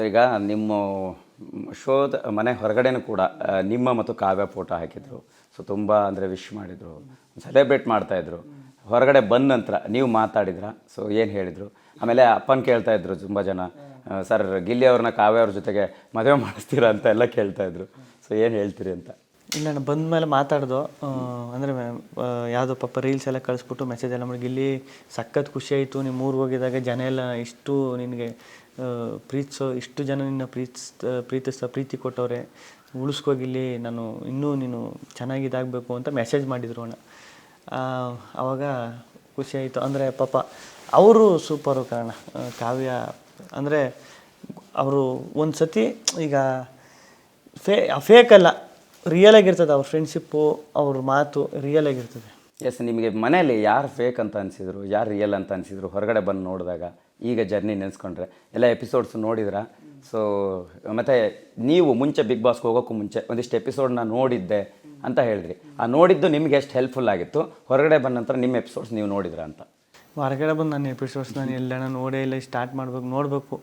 ಈಗ ನಿಮ್ಮ ಶೋದ ಮನೆ ಹೊರಗಡೆನೂ ಕೂಡ ನಿಮ್ಮ ಮತ್ತು ಕಾವ್ಯ ಫೋಟೋ ಹಾಕಿದ್ರು. ಸೊ ತುಂಬ ಅಂದರೆ ವಿಶ್ ಮಾಡಿದರು, ಸೆಲೆಬ್ರೇಟ್ ಮಾಡ್ತಾಯಿದ್ರು. ಹೊರಗಡೆ ಬಂದ ನಂತರ ನೀವು ಮಾತಾಡಿದ್ರ? ಸೊ ಏನು ಹೇಳಿದರು? ಆಮೇಲೆ ಅಪ್ಪನ ಕೇಳ್ತಾ ಇದ್ರು ತುಂಬ ಜನ, ಸರ್ ಗಿಲ್ಲಿ ಅವ್ರನ್ನ ಕಾವ್ಯ ಅವ್ರ ಜೊತೆಗೆ ಮದುವೆ ಮಾಡಿಸ್ತೀರಾ ಅಂತ ಎಲ್ಲ ಕೇಳ್ತಾಯಿದ್ರು. ಸೊ ಏನು ಹೇಳ್ತೀರಿ ಅಂತ? ಇಲ್ಲ, ನಾನು ಬಂದ ಮೇಲೆ ಮಾತಾಡ್ದು. ಅಂದರೆ ಯಾವುದೋ ಪಾಪ ರೀಲ್ಸ್ ಎಲ್ಲ ಕಳಿಸ್ಬಿಟ್ಟು ಮೆಸೇಜ್ ಎಲ್ಲ ಮಾಡಿ, ಗಿಲ್ಲಿ ಸಖತ್ ಖುಷಿ ಆಯಿತು ನಿಮ್ಮ ಊರಿಗೆ ಹೋಗಿದಾಗ, ಜನ ಎಲ್ಲ ಇಷ್ಟು ನಿನಗೆ ಪ್ರೀತಿಸೋ, ಇಷ್ಟು ಜನ ನಿನ್ನ ಪ್ರೀತಿ ಕೊಟ್ಟವ್ರೆ, ಉಳಿಸ್ಕೋ ಗಿಲ್ಲಿ, ನಾನು ಇನ್ನೂ ನೀನು ಚೆನ್ನಾಗಿದಾಗಬೇಕು ಅಂತ ಮೆಸೇಜ್ ಮಾಡಿದರು ಅಣ್ಣ. ಆವಾಗ ಖುಷಿ ಆಯಿತು. ಅಂದರೆ ಪಾಪ ಅವರು ಸೂಪರು ಕಾರಣ. ಕಾವ್ಯ ಅಂದರೆ ಅವರು ಒಂದು ಸತಿ ಈಗ ಫೇಕಲ್ಲ, ರಿಯಲ್ ಆಗಿರ್ತದೆ ಅವ್ರ ಫ್ರೆಂಡ್ಶಿಪ್ಪು, ಅವ್ರ ಮಾತು ರಿಯಲ್ ಆಗಿರ್ತದೆ. ಎಸ್, ನಿಮಗೆ ಮನೇಲಿ ಯಾರು ಫೇಕ್ ಅಂತ ಅನಿಸಿದ್ರು, ಯಾರು ರಿಯಲ್ ಅಂತ ಅನಿಸಿದ್ರು ಹೊರಗಡೆ ಬಂದು ನೋಡಿದಾಗ? ಈಗ ಜರ್ನಿ ನೆನೆಸ್ಕೊಂಡ್ರೆ ಎಲ್ಲ ಎಪಿಸೋಡ್ಸ್ ನೋಡಿದ್ರಾ? ಸೊ ಮತ್ತು ನೀವು ಮುಂಚೆ ಬಿಗ್ ಬಾಸ್ಗೆ ಹೋಗೋಕ್ಕೂ ಮುಂಚೆ ಒಂದಿಷ್ಟು ಎಪಿಸೋಡ್ನ ನೋಡಿದ್ದೆ ಅಂತ ಹೇಳಿದ್ರಿ. ಆ ನೋಡಿದ್ದು ನಿಮ್ಗೆ ಎಷ್ಟು ಹೆಲ್ಪ್ಫುಲ್ ಆಗಿತ್ತು? ಹೊರಗಡೆ ಬಂದ ನಂತರ ನಿಮ್ಮ ಎಪಿಸೋಡ್ಸ್ ನೀವು ನೋಡಿದ್ರಾ ಅಂತ? ಹೊರಗಡೆ ಬಂದು ನನ್ನ ಎಪಿಸೋಡ್ಸ್ ನಾನು ಎಲ್ಲಣ್ಣ ನೋಡೇ ಇಲ್ಲ. ಸ್ಟಾರ್ಟ್ ನೋಡಬೇಕು,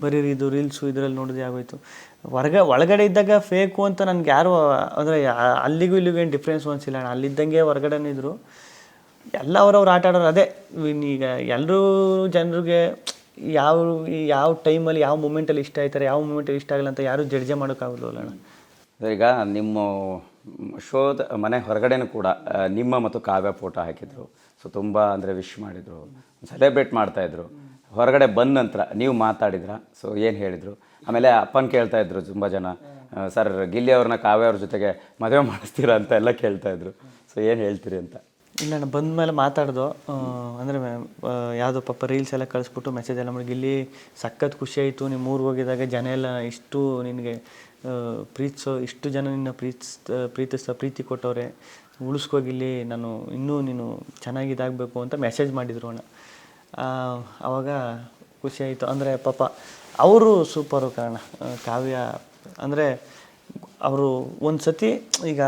ಬರೀ ಇದು ರೀಲ್ಸು ಇದರಲ್ಲಿ ನೋಡೋದೇ ಆಗೋಯ್ತು. ಒಳಗಡೆ ಇದ್ದಾಗ ಫೇಕು ಅಂತ ನನಗೆ ಯಾರು, ಅಂದರೆ ಅಲ್ಲಿಗೂ ಇಲ್ಲಿಗೂ ಏನು ಡಿಫ್ರೆನ್ಸ್ ಅನಿಸಿಲ್ಲ ಅಣ್ಣ. ಅಲ್ಲಿದ್ದಂಗೆ ಹೊರಗಡೆನೇ ಇದ್ದರು ಎಲ್ಲ. ಅವ್ರವ್ರು ಆಟ ಆಡೋರು ಅದೇ. ಈಗ ಎಲ್ಲರೂ ಜನರಿಗೆ ಯಾವ ಟೈಮಲ್ಲಿ ಯಾವ ಮೂಮೆಂಟಲ್ಲಿ ಇಷ್ಟ ಆಯ್ತಾರೆ, ಯಾವ ಮೂಮೆಂಟಲ್ಲಿ ಇಷ್ಟ ಆಗಲ್ಲ ಅಂತ ಯಾರೂ ಜಡ್ಜೆ ಮಾಡೋಕ್ಕಾಗಲ್ಲ ಅಣ್ಣ. ಈಗ ನಿಮ್ಮ ಶೋದ ಮನೆ ಹೊರಗಡೆನೂ ಕೂಡ ನಿಮ್ಮ ಮತ್ತು ಕಾವ್ಯ ಫೋಟೋ ಹಾಕಿದ್ರು. ಸೊ ತುಂಬ ಅಂದರೆ ವಿಶ್ ಮಾಡಿದರು, ಸೆಲೆಬ್ರೇಟ್ ಮಾಡ್ತಾಯಿದ್ರು. ಹೊರಗಡೆ ಬಂದ ನಂತರ ನೀವು ಮಾತಾಡಿದ್ರ? ಸೊ ಏನು ಹೇಳಿದರು? ಆಮೇಲೆ ಅಪ್ಪನ ಕೇಳ್ತಾ ಇದ್ರು ತುಂಬ ಜನ, ಸರ್ ಗಿಲ್ಲಿ ಅವ್ರನ್ನ ಕಾವ್ಯ ಅವ್ರ ಜೊತೆಗೆ ಮದುವೆ ಮಾಡಿಸ್ತೀರಾ ಅಂತ ಎಲ್ಲ ಕೇಳ್ತಾಯಿದ್ರು. ಸೊ ಏನು ಹೇಳ್ತೀರಿ ಅಂತ? ಇಲ್ಲ, ನಾನು ಬಂದ ಮೇಲೆ ಮಾತಾಡ್ದು. ಅಂದರೆ ಯಾವುದೋ ಪಾಪ ರೀಲ್ಸ್ ಎಲ್ಲ ಕಳಿಸ್ಬಿಟ್ಟು ಮೆಸೇಜ್ ಎಲ್ಲ ಮಾಡಿ, ಗಿಲ್ಲಿ ಸಖತ್ ಖುಷಿ ಆಯಿತು ನಿಮ್ಮ ಊರಿಗೆ ಹೋಗಿದಾಗ, ಜನ ಎಲ್ಲ ಇಷ್ಟು ನಿನಗೆ ಪ್ರೀತಿಸೋ, ಇಷ್ಟು ಜನ ನಿನ್ನ ಪ್ರೀತಿ ಕೊಟ್ಟವ್ರೆ, ಉಳಿಸ್ಕೋ ಗಿಲ್ಲಿ, ನಾನು ಇನ್ನೂ ನೀನು ಚೆನ್ನಾಗಿದಾಗಬೇಕು ಅಂತ ಮೆಸೇಜ್ ಮಾಡಿದರು ಅಣ್ಣ. ಆವಾಗ ಖುಷಿ ಆಯಿತು. ಅಂದರೆ ಪಾಪ ಅವರು ಸೂಪರು ಕಾರಣ. ಕಾವ್ಯ ಅಂದರೆ ಅವರು ಒಂದು ಸತಿ ಈಗ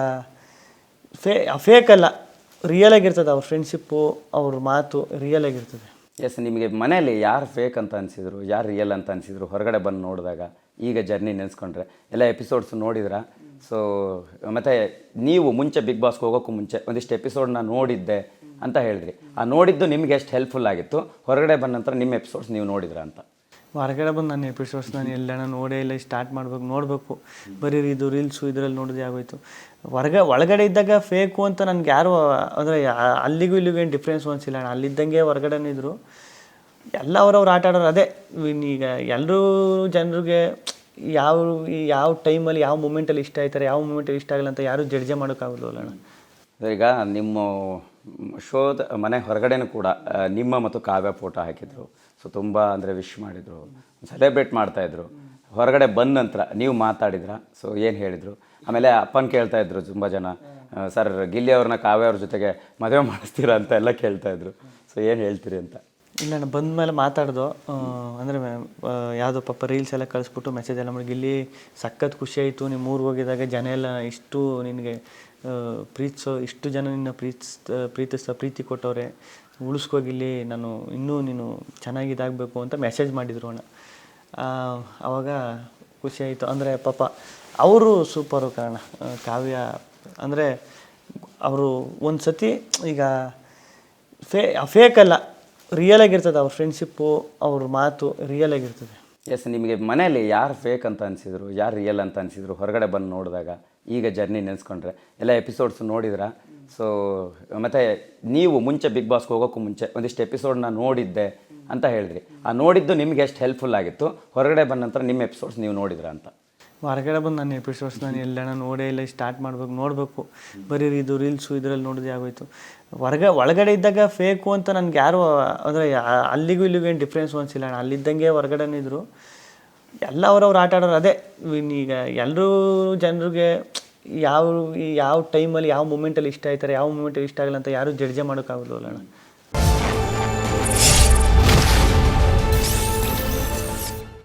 ಫೇಕಲ್ಲ, ರಿಯಲ್ ಆಗಿರ್ತದೆ ಅವ್ರ ಫ್ರೆಂಡ್ಶಿಪ್ಪು, ಅವ್ರ ಮಾತು ರಿಯಲ್ ಆಗಿರ್ತದೆ. ಎಸ್, ನಿಮಗೆ ಮನೇಲಿ ಯಾರು ಫೇಕ್ ಅಂತ ಅನಿಸಿದ್ರು, ಯಾರು ರಿಯಲ್ ಅಂತ ಅನಿಸಿದ್ರು ಹೊರಗಡೆ ಬಂದು ನೋಡಿದಾಗ? ಈಗ ಜರ್ನಿ ನೆನೆಸ್ಕೊಂಡ್ರೆ ಎಲ್ಲ ಎಪಿಸೋಡ್ಸ್ ನೋಡಿದ್ರಾ? ಸೊ ಮತ್ತು ನೀವು ಮುಂಚೆ ಬಿಗ್ ಬಾಸ್ಗೆ ಹೋಗೋಕ್ಕೂ ಮುಂಚೆ ಒಂದಿಷ್ಟು ಎಪಿಸೋಡ್ನ ನೋಡಿದ್ದೆ ಅಂತ ಹೇಳಿದ್ರಿ. ಆ ನೋಡಿದ್ದು ನಿಮ್ಗೆ ಎಷ್ಟು ಹೆಲ್ಪ್ಫುಲ್ ಆಗಿತ್ತು? ಹೊರಗಡೆ ಬಂದ ನಂತರ ನಿಮ್ಮ ಎಪಿಸೋಡ್ಸ್ ನೀವು ನೋಡಿದ್ರಾ ಅಂತ? ಹೊರಗಡೆ ಬಂದು ನನ್ನ ಎಪಿಸೋಡ್ಸ್ ನಾನು ಎಲ್ಲಣ್ಣ ನೋಡೇ ಇಲ್ಲ. ಸ್ಟಾರ್ಟ್ ನೋಡಬೇಕು, ಬರೀ ಇದು ರೀಲ್ಸು ಇದರಲ್ಲಿ ನೋಡೋದೇ ಆಗೋಯ್ತು. ಒಳಗಡೆ ಇದ್ದಾಗ ಫೇಕು ಅಂತ ನನಗೆ ಯಾರು, ಅಂದರೆ ಅಲ್ಲಿಗೂ ಇಲ್ಲಿಗೂ ಏನು ಡಿಫ್ರೆನ್ಸ್ ಅನಿಸಿಲ್ಲ ಅಣ್ಣ. ಅಲ್ಲಿದ್ದಂಗೆ ಹೊರಗಡೆನೇ ಇದ್ದರು ಎಲ್ಲ. ಅವ್ರವ್ರು ಆಟ ಆಡೋರು ಅದೇ. ಈಗ ಎಲ್ಲರೂ ಜನರಿಗೆ ಯಾವ ಟೈಮಲ್ಲಿ ಯಾವ ಮೂಮೆಂಟಲ್ಲಿ ಇಷ್ಟ ಆಯ್ತಾರೆ, ಯಾವ ಮೂಮೆಂಟಲ್ಲಿ ಇಷ್ಟ ಆಗಲ್ಲ ಅಂತ ಯಾರೂ ಜಡ್ಜೆ ಮಾಡೋಕ್ಕಾಗಲ್ಲ ಅಣ್ಣ. ಈಗ ನಿಮ್ಮ ಶೋದ ಮನೆ ಹೊರಗಡೆನೂ ಕೂಡ ನಿಮ್ಮ ಮತ್ತು ಕಾವ್ಯ ಫೋಟೋ ಹಾಕಿದ್ರು. ಸೊ ತುಂಬ ಅಂದರೆ ವಿಶ್ ಮಾಡಿದರು, ಸೆಲೆಬ್ರೇಟ್ ಮಾಡ್ತಾಯಿದ್ರು. ಹೊರಗಡೆ ಬಂದ ನಂತರ ನೀವು ಮಾತಾಡಿದ್ರ? ಸೊ ಏನು ಹೇಳಿದರು? ಆಮೇಲೆ ಅಪ್ಪನ ಕೇಳ್ತಾ ಇದ್ರು ತುಂಬ ಜನ, ಸರ್ ಗಿಲ್ಲಿ ಅವ್ರನ್ನ ಕಾವ್ಯ ಅವ್ರ ಜೊತೆಗೆ ಮದುವೆ ಮಾಡಿಸ್ತೀರಾ ಅಂತ ಎಲ್ಲ ಕೇಳ್ತಾಯಿದ್ರು. ಸೊ ಏನು ಹೇಳ್ತೀರಿ ಅಂತ? ಇಲ್ಲ, ನಾನು ಬಂದ ಮೇಲೆ ಮಾತಾಡ್ದು. ಅಂದರೆ ಯಾವುದೋ ಪಾಪ ರೀಲ್ಸ್ ಎಲ್ಲ ಕಳಿಸ್ಬಿಟ್ಟು ಮೆಸೇಜ್ ಎಲ್ಲ ಮಾಡಿ, ಗಿಲ್ಲಿ ಸಖತ್ ಖುಷಿ ಆಯಿತು ನಿಮ್ಮ ಊರಿಗೆ ಹೋಗಿದಾಗ, ಜನ ಎಲ್ಲ ಇಷ್ಟು ನಿನಗೆ ಪ್ರೀತಿಸೋ, ಇಷ್ಟು ಜನ ನಿನ್ನ ಪ್ರೀತಿ ಕೊಟ್ಟವ್ರೆ, ಉಳಿಸ್ಕೋ ಗಿಲ್ಲಿ, ನಾನು ಇನ್ನೂ ನೀನು ಚೆನ್ನಾಗಿದಾಗಬೇಕು ಅಂತ ಮೆಸೇಜ್ ಮಾಡಿದರು ಅಣ್ಣ. ಆವಾಗ ಖುಷಿ ಆಯಿತು. ಅಂದರೆ ಪಾಪ ಅವರು ಸೂಪರು ಕಾರಣ. ಕಾವ್ಯ ಅಂದರೆ ಅವರು ಒಂದು ಸತಿ ಈಗ ಫೇಕಲ್ಲ, ರಿಯಲ್ ಆಗಿರ್ತದೆ ಅವ್ರ ಫ್ರೆಂಡ್ಶಿಪ್ಪು, ಅವ್ರ ಮಾತು ರಿಯಲ್ ಆಗಿರ್ತದೆ. ಎಸ್, ನಿಮಗೆ ಮನೇಲಿ ಯಾರು ಫೇಕ್ ಅಂತ ಅನಿಸಿದ್ರು, ಯಾರು ರಿಯಲ್ ಅಂತ ಅನಿಸಿದ್ರು ಹೊರಗಡೆ ಬಂದು ನೋಡಿದಾಗ? ಈಗ ಜರ್ನಿ ನೆನೆಸ್ಕೊಂಡ್ರೆ ಎಲ್ಲ ಎಪಿಸೋಡ್ಸ್ ನೋಡಿದ್ರಾ? ಸೊ ಮತ್ತು ನೀವು ಮುಂಚೆ ಬಿಗ್ ಬಾಸ್ಗೆ ಹೋಗೋಕ್ಕೂ ಮುಂಚೆ ಒಂದಿಷ್ಟು ಎಪಿಸೋಡ್ನ ನೋಡಿದ್ದೆ ಅಂತ ಹೇಳಿದ್ರಿ. ಆ ನೋಡಿದ್ದು ನಿಮ್ಗೆ ಎಷ್ಟು ಹೆಲ್ಪ್ಫುಲ್ ಆಗಿತ್ತು? ಹೊರಗಡೆ ಬಂದ ನಂತರ ನಿಮ್ಮ ಎಪಿಸೋಡ್ಸ್ ನೀವು ನೋಡಿದ್ರಾ ಅಂತ? ಹೊರಗಡೆ ಬಂದು ನನ್ನ ಎಪಿಸೋಡ್ಸ್ ನಾನು ಎಲ್ಲಣ್ಣ ನೋಡೇ ಇಲ್ಲ. ಸ್ಟಾರ್ಟ್ ನೋಡಬೇಕು, ಬರೀ ಇದು ರೀಲ್ಸು ಇದರಲ್ಲಿ ನೋಡೋದೇ ಆಗೋಯ್ತು. ಒಳಗಡೆ ಇದ್ದಾಗ ಫೇಕು ಅಂತ ನನಗೆ ಯಾರು, ಅಂದರೆ ಅಲ್ಲಿಗೂ ಇಲ್ಲಿಗೂ ಏನು ಡಿಫ್ರೆನ್ಸ್ ಅನಿಸಿಲ್ಲ ಅಣ್ಣ. ಅಲ್ಲಿದ್ದಂಗೆ ಹೊರಗಡೆನೇ ಇದ್ದರು ಎಲ್ಲ. ಅವ್ರವ್ರು ಆಟ ಆಡೋರು ಅದೇ. ಈಗ ಎಲ್ಲರೂ ಜನರಿಗೆ ಯಾವ ಟೈಮಲ್ಲಿ ಯಾವ ಮೂಮೆಂಟಲ್ಲಿ ಇಷ್ಟ ಆಯ್ತಾರೆ, ಯಾವ ಮೂಮೆಂಟಲ್ಲಿ ಇಷ್ಟ ಆಗಲ್ಲ ಅಂತ ಯಾರೂ ಜಡ್ಜೆ ಮಾಡೋಕ್ಕಾಗಲ್ಲ ಅಣ್ಣ.